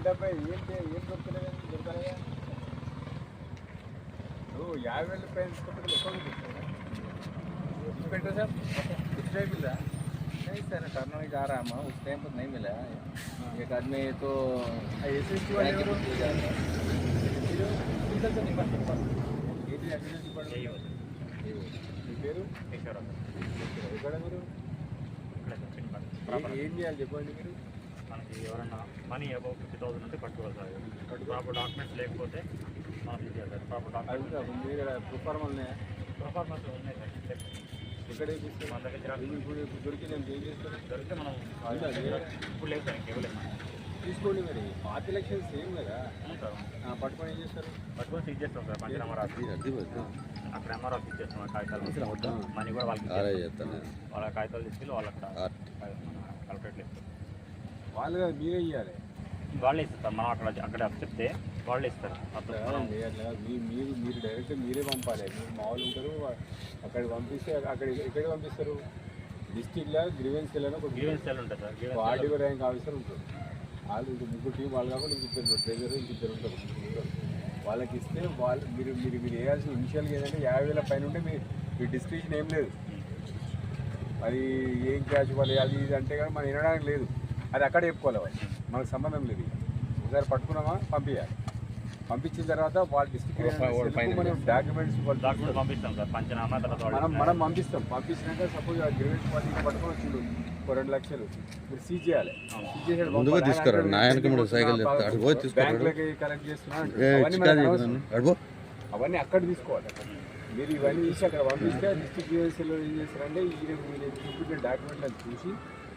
డెబ్బై ఏం దొరుకుతలేదు దొరకలేదా 50,000 रुपये इंस्पेक्टर साहब कुछ नहीं मिला नहीं सर करना जा रहा है उस टाइम पर नहीं मिला एक आदमी तो एसएसटी वाले ఏం చేయాలి చెప్పండి మీరు మనకి ఎవరన్నా మనీ అబౌవ్ 50,000 అంటే పట్టుకోవాలి సార్ ప్రాపర్ డాక్యుమెంట్స్ లేకపోతే మనం ఇచ్చేయాలి సార్ ప్రాపర్ డాక్యుమెంట్స్ మీ దగ్గర ప్రొఫార్మల్ ఉన్నాయా పర్ఫార్మెన్స్ ఉన్నాయి సార్ ఇక్కడే మన దగ్గర ఇప్పుడు దొరికి నేను ఏం చేస్తాను దొరికితే మనం ఇప్పుడు లేదు సార్ ఇంకేవలేదు తీసుకోండి మరి 5 లక్షలు సేమ్ కదా సార్ పట్టుకొని ఏం చేస్తారు పట్టుకొని సీజ్ చేస్తాం సార్ పంచనామా రాసి అక్కడ ఎంఆర్ ఆఫీస్ చేస్తాం కాగితాలు మనీ కూడా వాళ్ళకి వాళ్ళ కాగితాలు తీసుకెళ్ళి వాళ్ళకి కలెక్టరేట్లు ఇస్తారు వాళ్ళు కదా మీరే ఇవ్వాలి వాళ్ళే ఇస్తారు సార్ మనం అక్కడ చెప్తే వాళ్ళే ఇస్తారు అట్లా మీరు డైరెక్ట్ మీరే పంపాలి మీరు మామూలు ఉంటారు అక్కడికి పంపిస్తే ఎక్కడికి పంపిస్తారు డిస్టిక్లో గ్రీవెన్స్ సెల్ అని గ్రీవెన్స్ సెల్ ఉంటుంది సార్ ఆర్డీఓ ర్యాంక్ ఆఫీసర్ ఉంటుంది వాళ్ళు ఇంక ముగ్గురు టీం వాళ్ళు కాకుండా ఇంక ఇద్దరు ట్రెజర్ ఇంక ఇద్దరు ఉంటారు వాళ్ళకి ఇస్తే వాళ్ళు మీరు వేయాల్సిన ఇనిషియల్గా ఏంటంటే 50,000 పైన ఉంటే మీ డిస్క్రిప్షన్ ఏం లేదు అది ఏం క్యాష్ వాళ్ళు అది ఇది అంటే కానీ మనం వినడానికి లేదు అది అక్కడ చెప్పుకోవాలి వాళ్ళు మనకు సంబంధం లేదు ఒకసారి పట్టుకున్నామా పంపించాలి పంపించిన తర్వాత వాళ్ళ డిస్ట్రిక్ట్ మనం డాక్యుమెంట్స్ పంపిస్తాం సార్ పంచనామా మనం పంపించినాక సపోజ్ ఆ గ్రీవెన్స్ పార్టీ పట్టుకొని వచ్చిండు 2 లక్షలు మీరు సీజ్ చేయాలి బ్యాంకులకి కలెక్ట్ చేస్తున్నాను అవన్నీ అక్కడ తీసుకోవాలి మీరు ఇవన్నీ తీసి అక్కడ పంపిస్తే డిస్ట్రిక్ట్ గ్రీవెన్స్లో ఏం చేస్తారంటే మీరు చూపించిన డాక్యుమెంట్ అది చూసి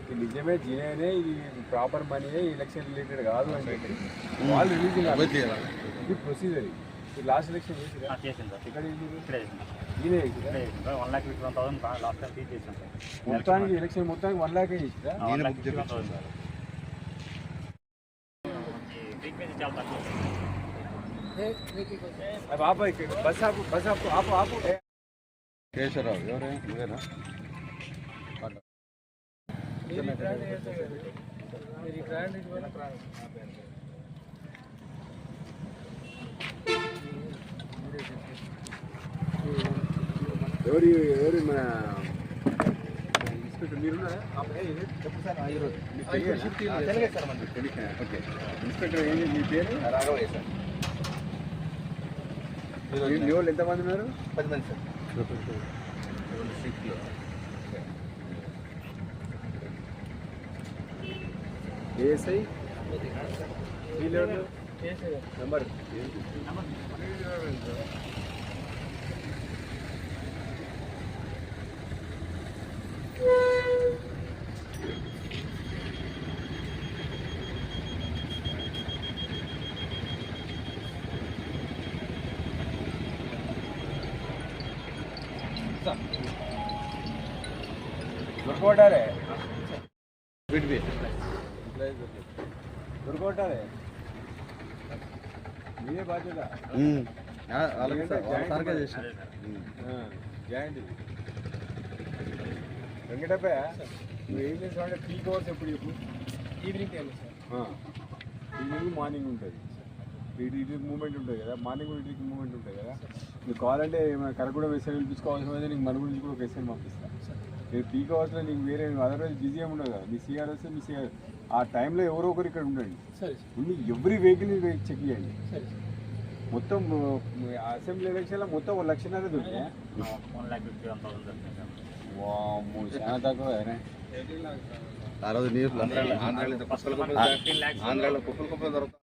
ఇది నిజమే జీనేనే ఇది ప్రాపర్ మనీయే ఎలక్షన్ రిలేటెడ్ కాదు అని చెప్పి వాళ్ళు రిలీజ్ ఇది ప్రొసీజర్ ఇది లాస్ట్ ఎలక్షన్ ఇక్కడ మొత్తానికి ఎలక్షన్ మొత్తానికి 1 lakh చేసిరా బాబా బస్ ఆపు కేశవరావు ఎవరే ఇదేనా ఎవరు మన ఇన్స్పెక్టర్ మీరున్నారా చెప్పు సార్ ఈరోజు ఓకే ఇన్స్పెక్టర్ ఏంటి మీ పేరు రాఘవయ్య సార్ మీ వాళ్ళు ఎంతమంది ఉన్నారు 10 మంది సార్ షిఫ్ట్లో ఏఎస్ఐ నెంబర్ దొరకొట్టారే దొరకొట్టారే మీరే బాధ్యత జాయింట్ వెంకటప్పయ్య నువ్వు ఏం చేస్తావంటే పీక్ అవర్స్ ఎప్పుడు చెప్పు evening time sir evening morning ఉంటుంది ఇటు మూమెంట్ ఉంటుంది కదా మార్నింగ్ ఇటుకి మూమెంట్ ఉంటుంది కదా నువ్వు కావాలంటే కరగూడ ఎస్ఐ పిలుచుకోవాల్సిన అయితే నీకు మన గురించి కూడా ఒక ఎస్ఐని పంపిస్తాను నేను పీక్ అవర్స్లో నీకు వేరే అదర్వైజ్ బిజీ ఏమి ఉండదు కదా మీ సిఆర్ వస్తే మీ సిఆర్ ఆ టైంలో ఎవరో ఒకరు ఇక్కడ ఉండండి ముందు ఎవ్రీ వెహికల్ చెక్ చేయండి మొత్తం అసెంబ్లీ ఎలక్షన్లో మొత్తం 1 లక్షన్నర దొరికినాయి చాలా తక్కువ ఆ రోజు ఆంధ్రాలో కుప్పలు కుప్పలు దొరుకుతాయి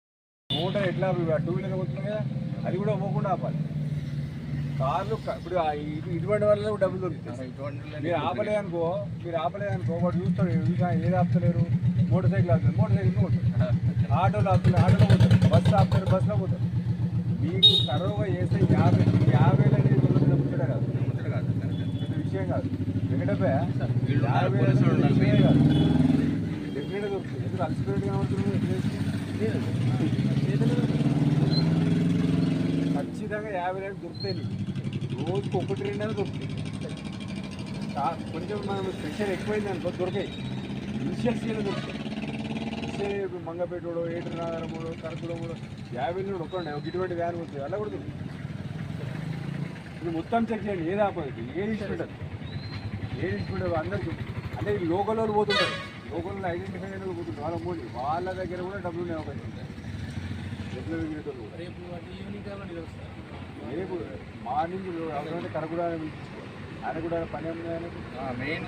మోటార్ ఎట్లా 2 వీలర్ పోతుంది కదా అది కూడా పోకుండా ఆపాలి కార్లు ఇప్పుడు ఇటువంటి వల్ల డబ్బులు దొరుకుతాయి మీరు ఆపలేదనుకో వాడు చూస్తాడు ఏది ఆపుతలేరు మోటార్ సైకిల్ ఆపుతారు మోటార్ సైకిల్ పోతారు ఆటోలు ఆపుతారు ఆటోలో పోతారు బస్సు ఆపుతారు బస్సులో పోతారు మీకు తరువుగా చేస్తే 50,000 అనేది దొరుకుతుంది ముచ్చట కాదు పెద్ద విషయం కాదు వెంకటప్పయ్య 50,000 విషయమే కాదు డెఫినెట్గా దొరుకుతుంది ఎందుకు అన్స్పిరేట్ కనబడుతుంది ఖచ్చితంగా 50,000 దొరుకుతాయి నీకు రోజుకు 1-2 దొరుకుతాయి కొంచెం మనం ప్రెషర్ ఎక్కువైంది అనుకో దొరికాయి ఇనిషియల్ స్టేజ్లో దొరుకుతాయి. ఇప్పుడు మంగపేటోడు ఏడు నాగరముడు కరకుడముడు 50 నుండి ఒక్కండి ఒక ఇటువంటి వ్యాన్ ఉంటుంది అలా కూడా దొరుకుతుంది. ఇప్పుడు మొత్తం చెక్ చేయండి ఏది ఆపోజిట్ ఏది ఇష్టం ఏది ఇష్టం అందరికీ అంటే ఈ లోకల్ వాళ్ళు పోతుంటారు లోకల్ ఐడెంటిఫై అయిన పోతుంటారు వాళ్ళ మూడి వాళ్ళ దగ్గర కూడా డబ్బులు ఉన్నాయి అవకాశం ఉంటాయి. రేపు మార్నింగ్ అవసరమైతే కరకుడ ఆయన కూడా పని ఉంది ఆయనకు మెయిన్